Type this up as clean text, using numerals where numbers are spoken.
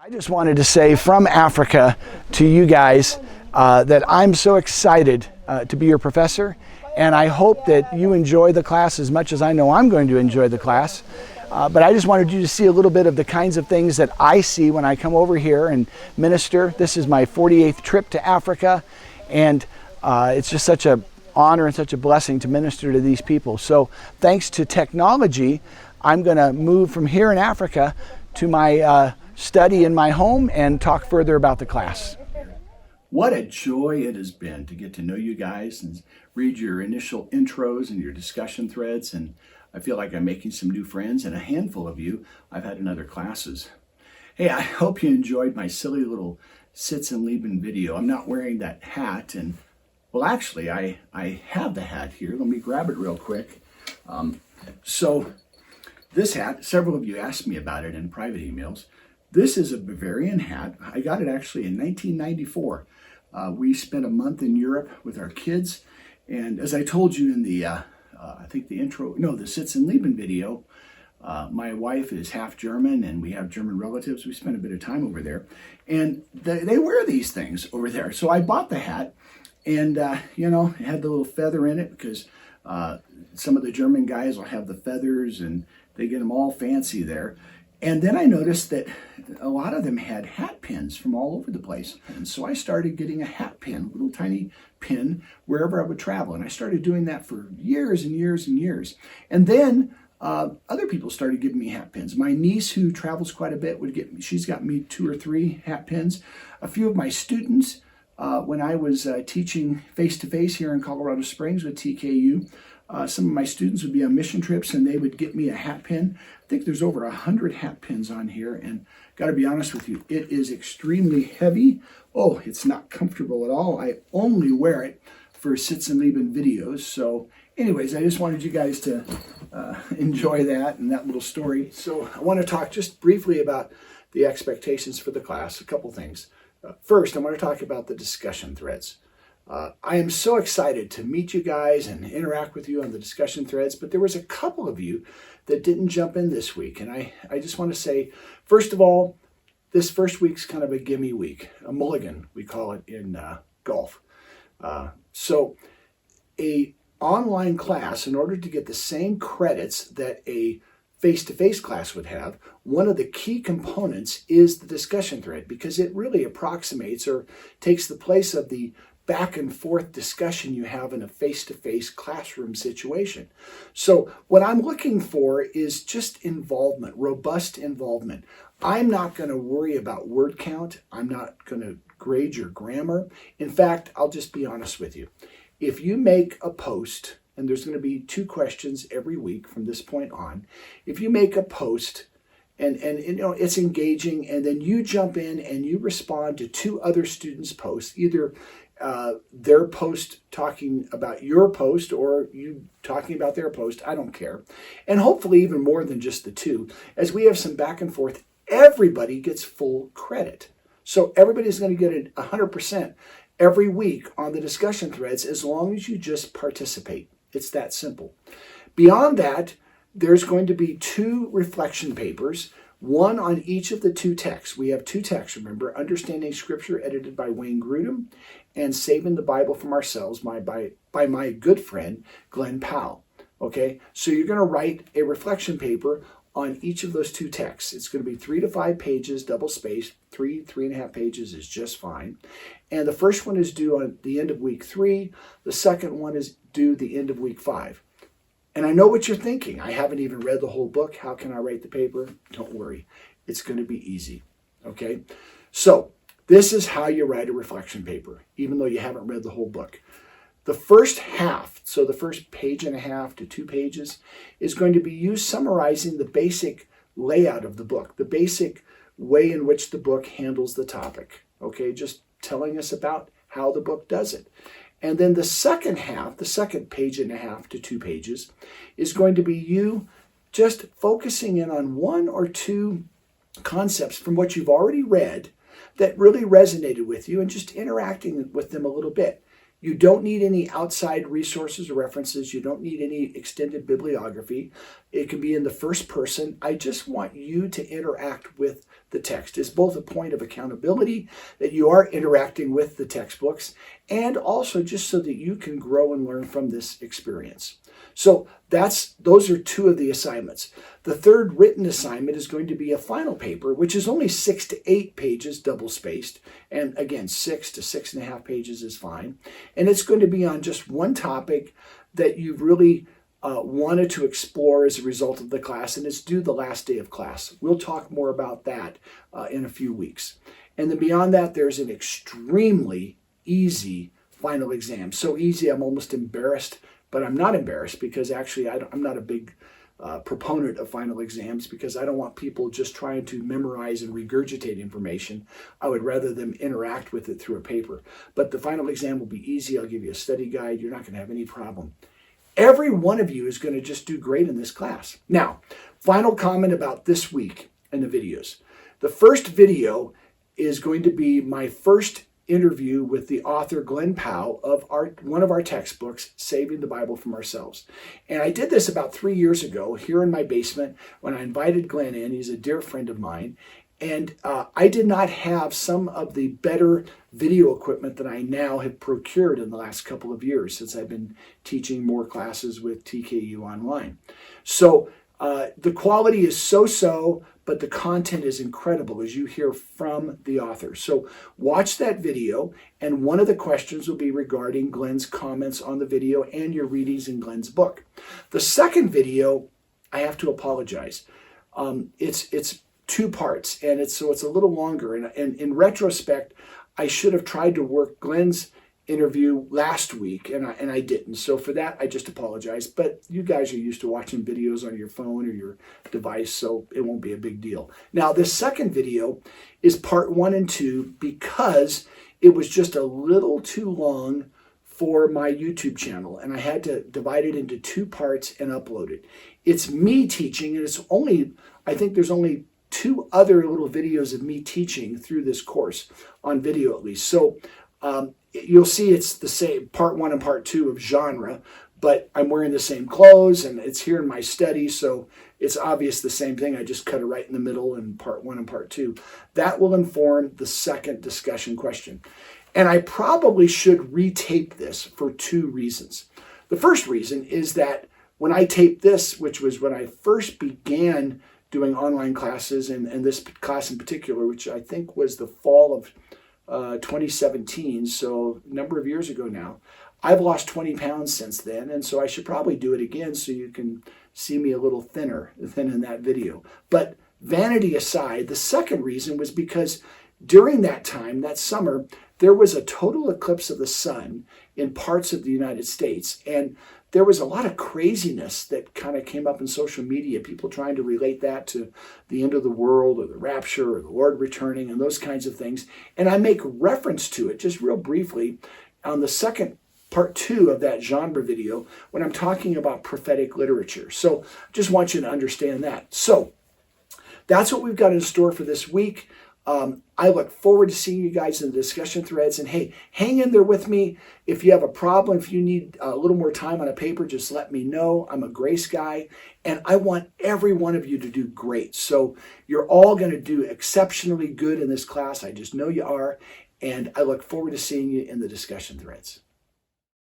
I just wanted to say from Africa to you guys that I'm so excited to be your professor, and I hope that you enjoy the class as much as I know I'm going to enjoy the class. But I just wanted you to see a little bit of the kinds of things that I see when I come over here and minister. This is my 48th trip to Africa, and it's just such an honor and such a blessing to minister to these people. So thanks to technology, I'm going to move from here in Africa to my study in my home and talk further about the class. What a joy it has been to get to know you guys and read your initial intros and your discussion threads, and I feel like I'm making some new friends, and a handful of you I've had in other classes. Hey, I hope you enjoyed my silly little Sitzenleben video. I'm not wearing that hat, and well, actually I have the hat here. Let me grab it real quick. So this hat, several of you asked me about it in private emails. This is a Bavarian hat. I got it actually in 1994. We spent a month in Europe with our kids, and as I told you in the, I think the Sitzenleben video, my wife is half German, and we have German relatives. We spent a bit of time over there, and they wear these things over there. So I bought the hat, and it had the little feather in it because some of the German guys will have the feathers, and they get them all fancy there. And then I noticed that a lot of them had hat pins from all over the place. And so I started getting a hat pin, a little tiny pin, wherever I would travel. And I started doing that for years and years and years. And then other people started giving me hat pins. My niece, who travels quite a bit, she's got me 2 or 3 hat pins. A few of my students, when I was teaching face-to-face here in Colorado Springs with TKU, some of my students would be on mission trips, and they would get me a hat pin. I think there's over 100 hat pins on here, and got to be honest with you, it is extremely heavy. Oh, it's not comfortable at all. I only wear it for Sitzenleben videos. So anyways, I just wanted you guys to enjoy that and that little story. So I want to talk just briefly about the expectations for the class, a couple things. First, I want to talk about the discussion threads. I am so excited to meet you guys and interact with you on the discussion threads, but there was a couple of you that didn't jump in this week. And I just want to say, first of all, this first week's kind of a gimme week, a mulligan, we call it in golf. So a online class, in order to get the same credits that a face-to-face class would have, one of the key components is the discussion thread, because it really approximates or takes the place of the back and forth discussion you have in a face-to-face classroom situation. So what I'm looking for is just involvement, robust involvement. I'm not going to worry about word count. I'm not going to grade your grammar. In fact, I'll just be honest with you. If you make a post, and there's going to be 2 questions every week from this point on, if you make a post and it's engaging, and then you jump in and you respond to 2 other students' posts, either their post talking about your post or you talking about their post, I don't care. And hopefully even more than just the 2. As we have some back and forth, everybody gets full credit. So everybody's going to get it 100% every week on the discussion threads as long as you just participate. It's that simple. Beyond that, there's going to be 2 reflection papers, one on each of the 2 texts. We have 2 texts, remember, Understanding Scripture, edited by Wayne Grudem, and Saving the Bible from Ourselves by my good friend, Glenn Powell. Okay, so you're going to write a reflection paper on each of those 2 texts. It's going to be 3 to 5 pages, double spaced. 3.5 pages is just fine. And the first one is due on the end of week 3. The second one is due the end of week 5. And I know what you're thinking. I haven't even read the whole book. How can I write the paper? Don't worry. It's going to be easy. Okay? So this is how you write a reflection paper, even though you haven't read the whole book. The first half, so the first 1.5 pages to 2 pages, is going to be you summarizing the basic layout of the book, the basic way in which the book handles the topic. Okay? Just telling us about how the book does it. And then the second half, the second 1.5 to 2 pages, is going to be you just focusing in on 1 or 2 concepts from what you've already read that really resonated with you, and just interacting with them a little bit. You don't need any outside resources or references. You don't need any extended bibliography. It can be in the first person. I just want you to interact with the text. It's both a point of accountability that you are interacting with the textbooks, and also just so that you can grow and learn from this experience. So those are two of the assignments. The third written assignment is going to be a final paper, which is only 6 to 8 pages, double spaced. And again, 6 to 6.5 pages is fine. And it's going to be on just one topic that you've really wanted to explore as a result of the class, and it's due the last day of class. We'll talk more about that in a few weeks. And then beyond that, there's an extremely easy final exam. So easy, I'm almost embarrassed, but I'm not embarrassed because actually I'm not a big proponent of final exams because I don't want people just trying to memorize and regurgitate information. I would rather them interact with it through a paper. But the final exam will be easy. I'll give you a study guide. You're not going to have any problem. Every one of you is going to just do great in this class. Now, final comment about this week and the videos. The first video is going to be my first interview with the author Glenn Powell of one of our textbooks, Saving the Bible from Ourselves. And I did this about 3 years ago here in my basement when I invited Glenn in. He's a dear friend of mine. And I did not have some of the better video equipment that I now have procured in the last couple of years since I've been teaching more classes with TKU Online. So the quality is so-so, but the content is incredible, as you hear from the author. So watch that video, and one of the questions will be regarding Glenn's comments on the video and your readings in Glenn's book. The second video, I have to apologize. It's 2 parts, and it's a little longer. And in retrospect, I should have tried to work Glenn's interview last week, and I didn't. So for that, I just apologize. But you guys are used to watching videos on your phone or your device, so it won't be a big deal. Now, this second video is part 1 and 2 because it was just a little too long for my YouTube channel, and I had to divide it into 2 parts and upload it. It's me teaching, and I think there's only 2 other little videos of me teaching through this course on video, at least. So you'll see it's the same part 1 and part 2 of genre, but I'm wearing the same clothes and it's here in my study, so it's obvious the same thing. I just cut it right in the middle in part 1 and part 2. That will inform the second discussion question. And I probably should retape this for 2 reasons. The first reason is that when I taped this, which was when I first began doing online classes, and this class in particular, which I think was the fall of 2017, so a number of years ago now, I've lost 20 pounds since then, and so I should probably do it again so you can see me a little thinner than in that video. But vanity aside, the second reason was because during that time, that summer, there was a total eclipse of the sun in parts of the United States, and there was a lot of craziness that kind of came up in social media, people trying to relate that to the end of the world or the rapture or the Lord returning and those kinds of things. And I make reference to it just real briefly on the second part 2 of that genre video when I'm talking about prophetic literature. So just want you to understand that. So that's what we've got in store for this week. I look forward to seeing you guys in the discussion threads. And hey, hang in there with me. If you have a problem, if you need a little more time on a paper, just let me know. I'm a grace guy, and I want every one of you to do great. So you're all going to do exceptionally good in this class. I just know you are. And I look forward to seeing you in the discussion threads.